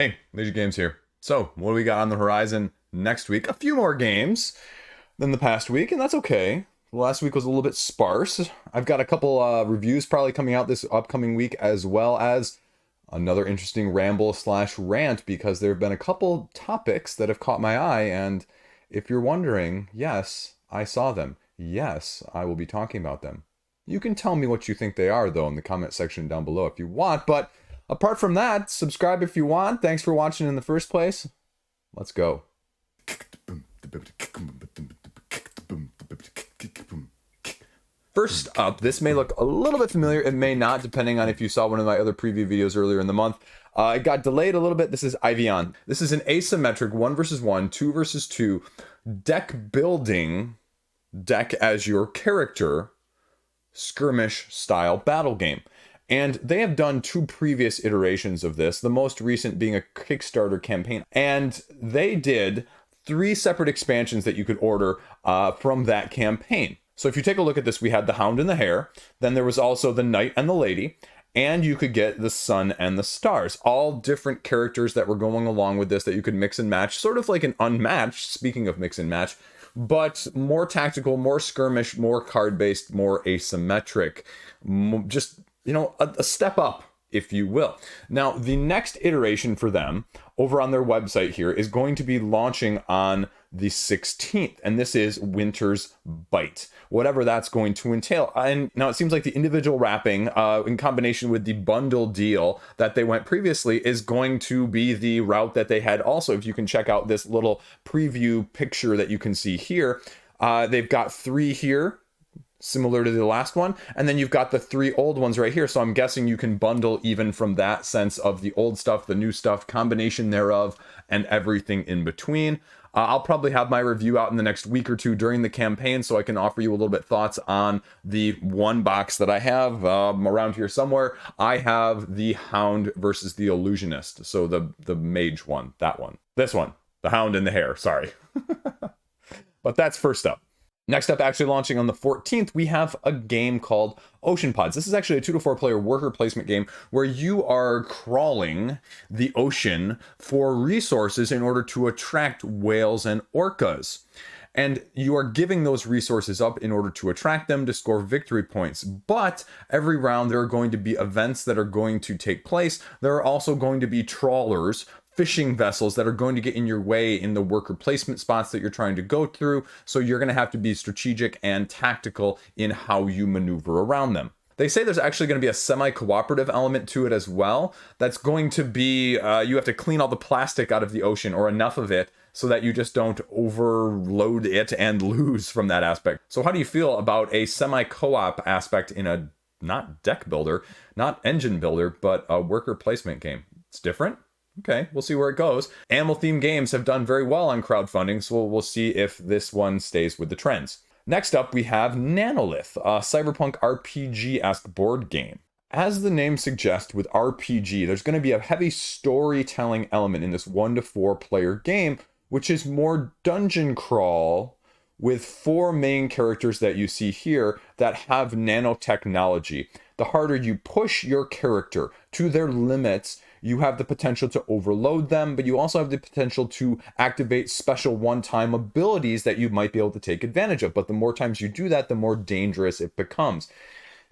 Hey, Liege Games here. So, what do we got on the horizon next week? A few more games than the past week, and that's okay. Last week was a little bit sparse. I've got a couple reviews probably coming out this upcoming week, as well as another interesting ramble slash rant, because there have been a couple topics that have caught my eye, and if you're wondering, yes, I saw them. Yes, I will be talking about them. You can tell me what you think they are, though, in the comment section down below if you want, but apart from that, subscribe if you want. Thanks for watching in the first place. Let's go. First up, this may look a little bit familiar. It may not, depending on if you saw one of my other preview videos earlier in the month. It got delayed a little bit. This is Ivion. This is an asymmetric 1 versus 1, 2 versus 2 deck building, deck as your character, skirmish style battle game. And they have done two previous iterations of this, the most recent being a Kickstarter campaign. And they did 3 separate expansions that you could order from that campaign. So if you take a look at this, we had the Hound and the Hare. Then there was also the Knight and the Lady. And you could get the Sun and the Stars. All different characters that were going along with this that you could mix and match. Sort of like an Unmatched, speaking of mix and match. But more tactical, more skirmish, more card-based, more asymmetric. Just, you know, a step up, if you will. Now, the next iteration for them over on their website here is going to be launching on the 16th, and this is Winter's Bite, whatever that's going to entail. And now it seems like the individual wrapping in combination with the bundle deal that they went previously is going to be the route that they had also. If you can check out this little preview picture that you can see here, they've got 3 here, similar to the last one, and then you've got the 3 old ones right here. So I'm guessing you can bundle even from that sense of the old stuff, the new stuff, combination thereof, and everything in between. I'll probably have my review out in the next week or two during the campaign, so I can offer you a little bit thoughts on the one box that I have around here somewhere. I have the Hound versus the Illusionist, so the mage one, that one. This one, the Hound and the Hare, sorry. But that's first up. Next up, actually launching on the 14th, we have a game called Ocean Pods. This is actually a 2 to 4 player worker placement game where you are crawling the ocean for resources in order to attract whales and orcas. And you are giving those resources up in order to attract them to score victory points. But every round there are going to be events that are going to take place. There are also going to be trawlers, fishing vessels that are going to get in your way in the worker placement spots that you're trying to go through. So you're going to have to be strategic and tactical in how you maneuver around them. They say there's actually going to be a semi-cooperative element to it as well. That's going to be, you have to clean all the plastic out of the ocean, or enough of it, so that you just don't overload it and lose from that aspect. So how do you feel about a semi-co-op aspect in a, not deck builder, not engine builder, but a worker placement game? It's different. Okay, we'll see where it goes. Animal-themed games have done very well on crowdfunding, so we'll see if this one stays with the trends. Next up, we have Nanolith, a cyberpunk RPG-esque board game. As the name suggests, with RPG, there's going to be a heavy storytelling element in this 1 to 4 player game, which is more dungeon crawl, with 4 main characters that you see here that have nanotechnology. The harder you push your character to their limits, you have the potential to overload them, but you also have the potential to activate special one-time abilities that you might be able to take advantage of. But the more times you do that, the more dangerous it becomes.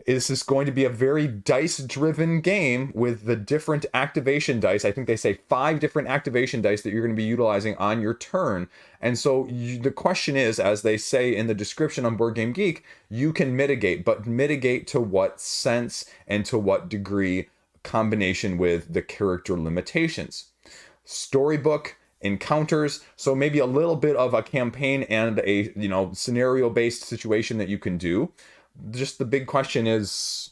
This is going to be a very dice-driven game with the different activation dice. I think they say 5 different activation dice that you're going to be utilizing on your turn. And so the question is, as they say in the description on Board Game Geek, you can mitigate, but mitigate to what sense and to what degree, combination with the character limitations. Storybook encounters, so maybe a little bit of a campaign and a, you know, scenario-based situation that you can do. Just the big question is,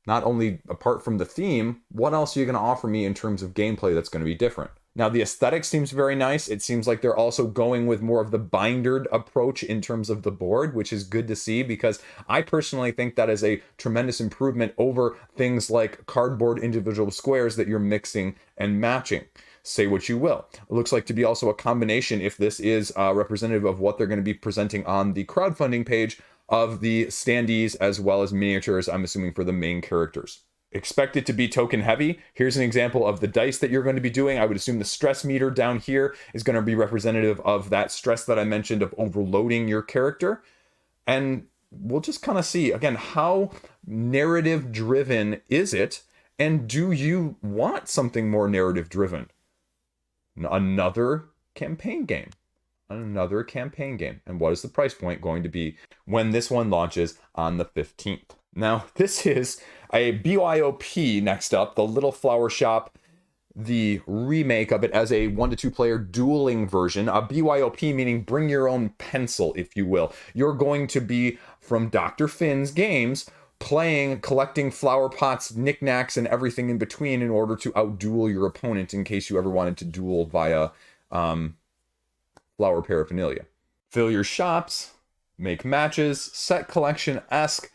not only apart from the theme, what else are you going to offer me in terms of gameplay that's going to be different? Now, the aesthetic seems very nice. It seems like they're also going with more of the bindered approach in terms of the board, which is good to see, because I personally think that is a tremendous improvement over things like cardboard individual squares that you're mixing and matching. Say what you will. It looks like to be also a combination, if this is representative of what they're going to be presenting on the crowdfunding page, of the standees as well as miniatures, I'm assuming, for the main characters. expect it to be token heavy. Here's an example of the dice that you're going to be doing. I would assume the stress meter down here is going to be representative of that stress that I mentioned of overloading your character. And we'll just kind of see, again, how narrative driven is it? And do you want something more narrative driven? Another campaign game. Another campaign game. And what is the price point going to be when this one launches on the 15th? Now, this is a BYOP next up, the Little Flower Shop, the remake of it as a 1 to 2 player dueling version. A BYOP meaning bring your own pencil, if you will. You're going to be from Dr. Finn's games playing, collecting flower pots, knickknacks, and everything in between in order to outduel your opponent in case you ever wanted to duel via flower paraphernalia. Fill your shops, make matches, set collection-esque.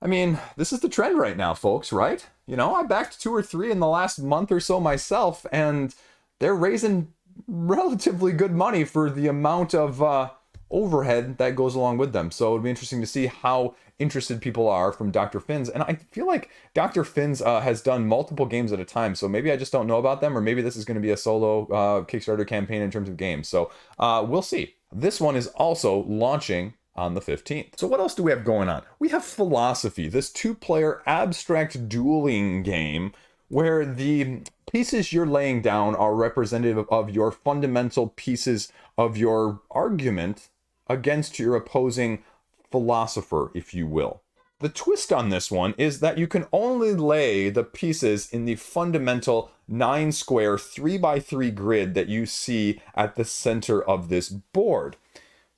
I mean, this is the trend right now, folks, right? You know, I backed 2 or 3 in the last month or so myself, and they're raising relatively good money for the amount of overhead that goes along with them. So it'd be interesting to see how interested people are from Dr. Finn's. And I feel like Dr. Finn's has done multiple games at a time, so maybe I just don't know about them, or maybe this is going to be a solo Kickstarter campaign in terms of games. So we'll see. This one is also launching on the 15th. So what else do we have going on? We have Philosophy, this 2-player abstract dueling game where the pieces you're laying down are representative of your fundamental pieces of your argument against your opposing philosopher, if you will. The twist on this one is that you can only lay the pieces in the fundamental 9-square 3x3 grid that you see at the center of this board.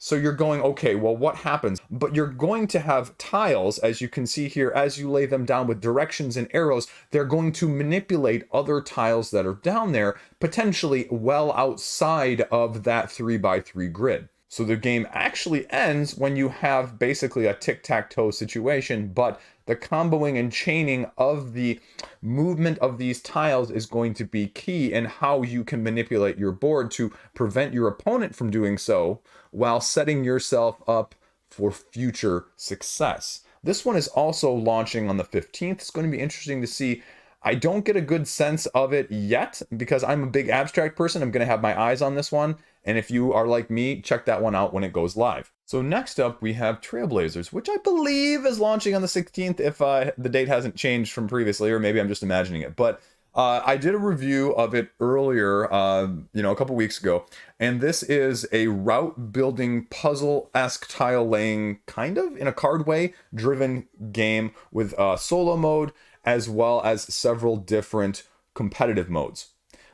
So you're going, okay, well, what happens? But you're going to have tiles, as you can see here, as you lay them down with directions and arrows, they're going to manipulate other tiles that are down there, potentially well outside of that 3x3 grid. So the game actually ends when you have basically a tic-tac-toe situation, but the comboing and chaining of the movement of these tiles is going to be key in how you can manipulate your board to prevent your opponent from doing so while setting yourself up for future success. This one is also launching on the 15th. It's going to be interesting to see. I don't get a good sense of it yet because I'm a big abstract person. I'm going to have my eyes on this one. And if you are like me, check that one out when it goes live. So next up, we have Trailblazers, which I believe is launching on the 16th if the date hasn't changed from previously, or maybe I'm just imagining it. But I did a review of it earlier, a couple weeks ago. And this is a route building, puzzle-esque tile laying, kind of in a card way, driven game with solo mode, as well as several different competitive modes.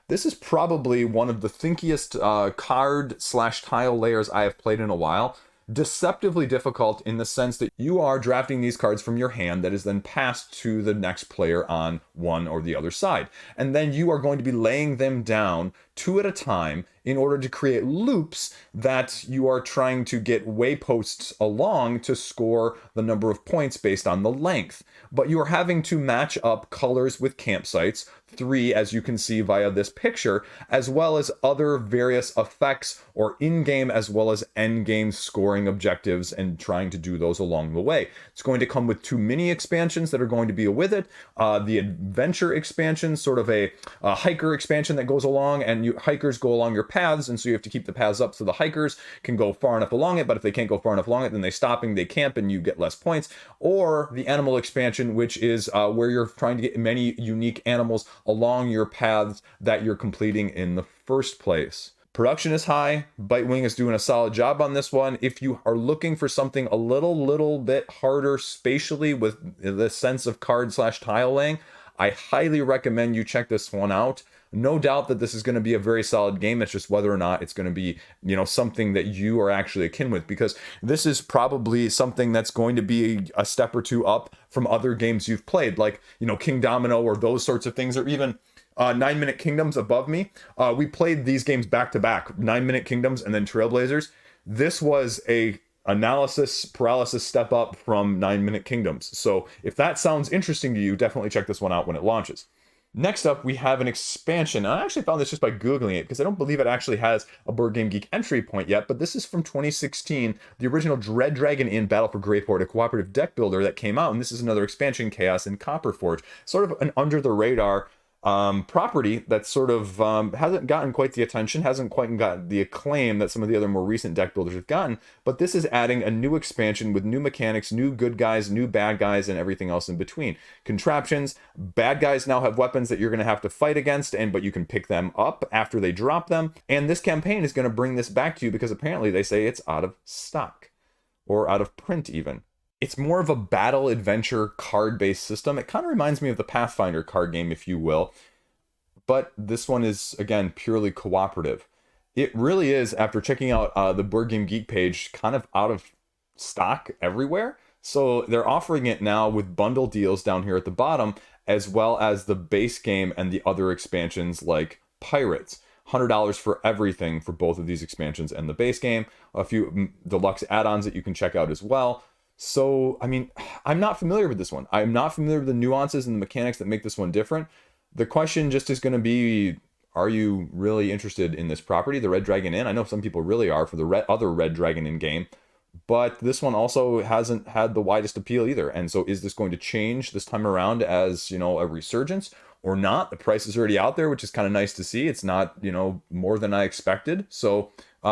This is probably one of the thinkiest card/tile layers I have played in a while. Deceptively difficult in the sense that you are drafting these cards from your hand that is then passed to the next player on one or the other side. And then you are going to be laying them down 2 at a time in order to create loops that you are trying to get wayposts along to score the number of points based on the length. But you are having to match up colors with campsites, 3 as you can see via this picture, as well as other various effects or in-game as well as end-game scoring objectives and trying to do those along the way. It's going to come with 2 mini expansions that are going to be with it. The adventure expansion, sort of a hiker expansion that goes along, and hikers go along your paths, and so you have to keep the paths up so the hikers can go far enough along it, but if they can't go far enough along it, then they stop and they camp and you get less points. Or the animal expansion, which is where you're trying to get many unique animals along your paths that you're completing in the first place. Production is high. Bitewing is doing a solid job on this one. If you are looking for something a little bit harder spatially with the sense of card/tile laying, I highly recommend you check this one out. No doubt that this is going to be a very solid game. It's just whether or not it's going to be, something that you are actually akin with, because this is probably something that's going to be a step or 2 up from other games you've played, like, King Domino or those sorts of things, or even 9-Minute Kingdoms above me. We played these games back to back, 9-Minute Kingdoms and then Trailblazers. This was a analysis paralysis step up from 9-Minute Kingdoms. So if that sounds interesting to you, definitely check this one out when it launches. Next up, we have an expansion. I actually found this just by Googling it because I don't believe it actually has a Board Game Geek entry point yet, but this is from 2016, the original Dread Dragon Inn Battle for Greyport, a cooperative deck builder that came out, and this is another expansion, Chaos in Copperforge. Sort of an under-the-radar property that sort of hasn't gotten quite the attention, hasn't quite gotten the acclaim that some of the other more recent deck builders have gotten, but this is adding a new expansion with new mechanics, new good guys, new bad guys, and everything else in between. Contraptions, bad guys now have weapons that you're going to have to fight against, but you can pick them up after they drop them, and this campaign is going to bring this back to you because apparently they say it's out of stock, or out of print even. It's more of a battle adventure card-based system. It kind of reminds me of the Pathfinder card game, if you will. But this one is, again, purely cooperative. It really is, after checking out the Board Game Geek page, kind of out of stock everywhere. So they're offering it now with bundle deals down here at the bottom, as well as the base game and the other expansions like Pirates. $100 for everything for both of these expansions and the base game. A few deluxe add-ons that you can check out as well. So, I mean, I'm not familiar with this one. I'm not familiar with the nuances and the mechanics that make this one different. The question just is going to be, are you really interested in this property, the Red Dragon Inn? I know some people really are for the other Red Dragon Inn game, but this one also hasn't had the widest appeal either. And so is this going to change this time around as, you know, a resurgence or not? The price is already out there, which is kind of nice to see. It's not, you know, more than I expected. So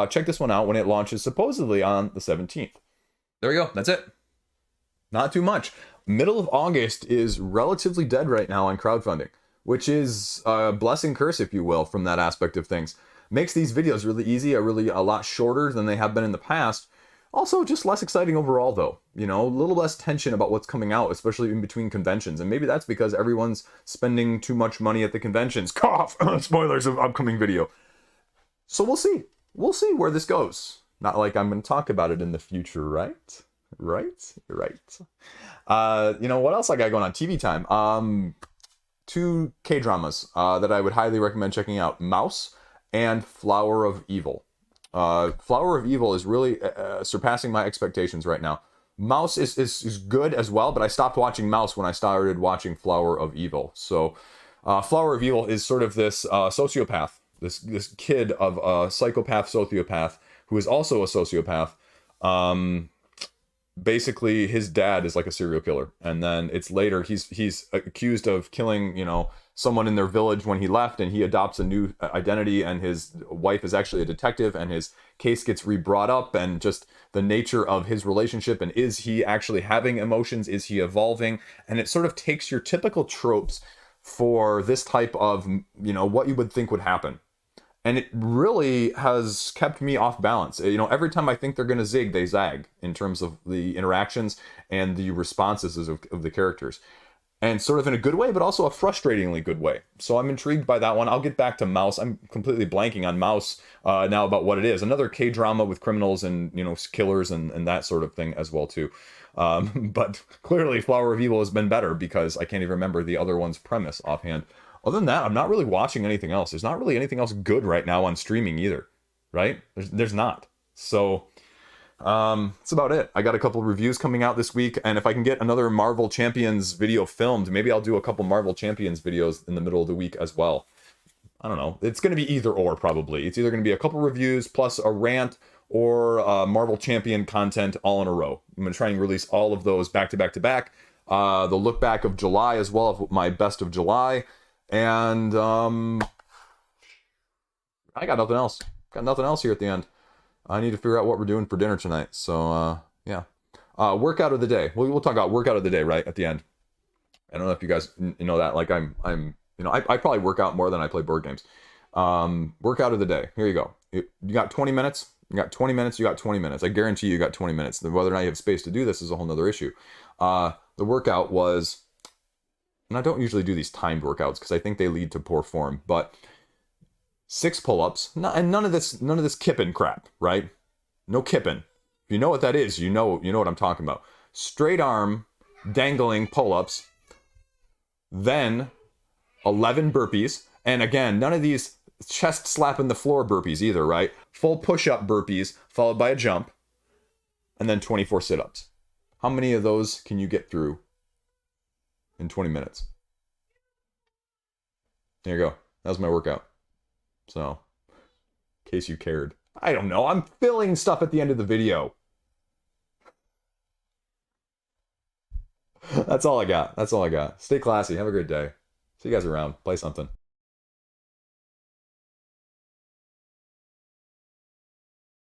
check this one out when it launches supposedly on the 17th. There we go. That's it. Not too much. Middle of August is relatively dead right now on crowdfunding, which is a blessing curse, if you will, from that aspect of things. Makes these videos really easy, a lot shorter than they have been in the past. Also, just less exciting overall, though. You know, a little less tension about what's coming out, especially in between conventions. And maybe that's because everyone's spending too much money at the conventions. Cough! Spoilers of upcoming video. So we'll see. We'll see where this goes. Not like I'm going to talk about it in the future, right? Right. You know, what else I got going on? TV time. 2 K-dramas that I would highly recommend checking out. Mouse and Flower of Evil. Flower of Evil is really surpassing my expectations right now. Mouse is good as well, but I stopped watching Mouse when I started watching Flower of Evil. So Flower of Evil is sort of this sociopath, this kid of a psychopath sociopath who is also a sociopath. Basically his dad is like a serial killer, and then it's later he's accused of killing, you know, someone in their village when he left, and he adopts a new identity, and his wife is actually a detective, and his case gets re-brought up, and just the nature of his relationship, and is he actually having emotions, is he evolving? And it sort of takes your typical tropes for this type of, you know, what you would think would happen. And it really has kept me off balance. You know, every time I think they're going to zig, they zag in terms of the interactions and the responses of the characters. And sort of in a good way, but also a frustratingly good way. So I'm intrigued by that one. I'll get back to Mouse. I'm completely blanking on Mouse now about what it is. Another K-drama with criminals and, you know, killers and that sort of thing as well, too. But clearly Flower of Evil has been better because I can't even remember the other one's premise offhand. Other than that, I'm not really watching anything else. There's not really anything else good right now on streaming either, right? There's not. So that's about it. I got a couple reviews coming out this week, and if I can get another Marvel Champions video filmed, maybe I'll do a couple Marvel Champions videos in the middle of the week as well. I don't know. It's going to be either or, probably. It's either going to be a couple reviews plus a rant or Marvel Champion content all in a row. I'm going to try and release all of those back to back to back. The look back of July as well, of my best of July. And I got nothing else. Got nothing else here at the end. I need to figure out what we're doing for dinner tonight. So yeah. Workout of the day. We'll talk about workout of the day right at the end. I don't know if you guys know that. Like I'm you know, I probably work out more than I play board games. Workout of the day. Here you go. You got 20 minutes. You got 20 minutes. You got 20 minutes. I guarantee you got 20 minutes. Whether or not you have space to do this is a whole nother issue. The workout was. And I don't usually do these timed workouts because I think they lead to poor form, but 6 pull-ups, and none of this kipping crap, right? No kipping. If you know what that is, you know what I'm talking about. Straight arm, dangling pull-ups, then 11 burpees, and again, none of these chest slapping the floor burpees either, right? Full push-up burpees, followed by a jump, and then 24 sit-ups. How many of those can you get through in 20 minutes? There you go. That was my workout. So, in case you cared. I don't know. I'm filling stuff at the end of the video. That's all I got. That's all I got. Stay classy. Have a great day. See you guys around. Play something.